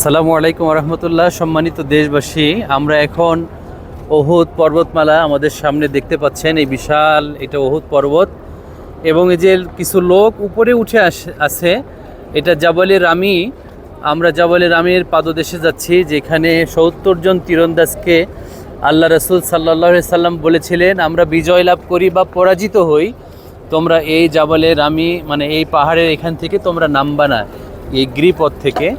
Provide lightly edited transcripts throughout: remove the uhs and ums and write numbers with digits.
আসসালামু আলাইকুম রহমতুল্লাহ। সম্মানিত দেশবাসী, আমরা এখন ওহুদ পর্বতমালা আমাদের সামনে দেখতে পাচ্ছেন। এই বিশাল এটা ওহুদ পর্বত এবং এই যে কিছু লোক উপরে উঠে আছে, এটা জাবালে রামি। আমরা জাবালে রামির পাদদেশে যাচ্ছি, যেখানে ৭০ জন তীরন্দাজকে আল্লাহ রসুল সাল্লাল্লাহু আলাইহি সাল্লাম বলেছিলেন, আমরা বিজয় লাভ করি বা পরাজিত হই, তোমরা এই জাবালে রামি মানে এই পাহাড়ের এখান থেকে তোমরা নামবা না, এই গিরিপথ থেকে।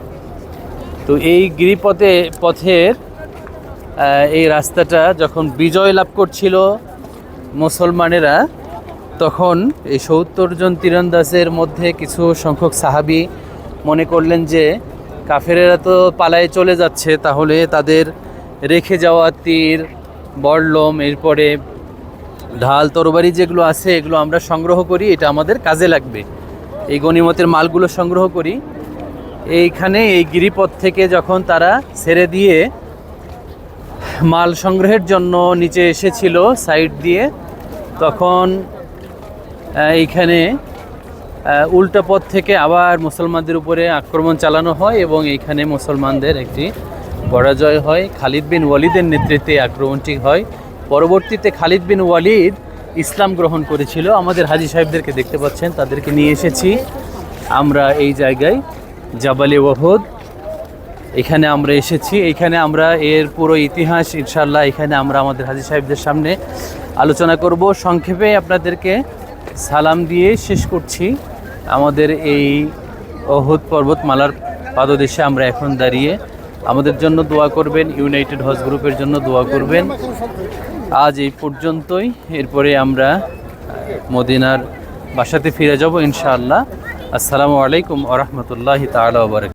তো এই পথের এই রাস্তাটা যখন বিজয় লাভ করছিল মুসলমানেরা, তখন এই ৭০ জন তীরন্দাজের মধ্যে কিছু সংখ্যক সাহাবী মনে করলেন যে কাফেরেরা তো পালায়ে চলে যাচ্ছে, তাহলে তাদের রেখে যাওয়া তীর, বর্লম, এরপরে ঢাল, তরবারি যেগুলো আছে এগুলো আমরা সংগ্রহ করি, এটা আমাদের কাজে লাগবে। এই গনিমতের মালগুলো সংগ্রহ করি। এইখানে এই গিরিপথ থেকে যখন তারা ছেড়ে দিয়ে মাল সংগ্রহের জন্য নিচে এসেছিল সাইড দিয়ে, তখন এইখানে উল্টা পথ থেকে আবার মুসলমানদের উপরে আক্রমণ চালানো হয় এবং এইখানে মুসলমানদের একটি পরাজয় হয়। খালিদ বিন ওয়ালিদের নেতৃত্বে আক্রমণটি হয়। পরবর্তীতে খালিদ বিন ওয়ালিদ ইসলাম গ্রহণ করেছিল। আমাদের হাজী সাহেবদেরকে দেখতে পাচ্ছেন, তাদেরকে নিয়ে এসেছি আমরা এই জায়গায় জাবালে ওহুদ। এখানে আমরা এসেছি, এখানে আমরা এর পুরো ইতিহাস ইনশাআল্লাহ এখানে আমরা আমাদের হাজী সাহেবদের সামনে আলোচনা করব। সংক্ষেপে আপনাদেরকে সালাম দিয়ে শেষ করছি। আমাদের এই ওহুদ পর্বতমালার পাদদেশে আমরা এখন দাঁড়িয়ে, আমাদের জন্য দোয়া করবেন, ইউনাইটেড হজ গ্রুপের জন্য দোয়া করবেন। আজ এই পর্যন্তই, এরপরে আমরা মদিনার বাসাতে ফিরে যাব ইনশাআল্লাহ। আসসালামু আলাইকুম ওয়া রাহমাতুল্লাহি তাআলা ওয়া বারাকাতুহু।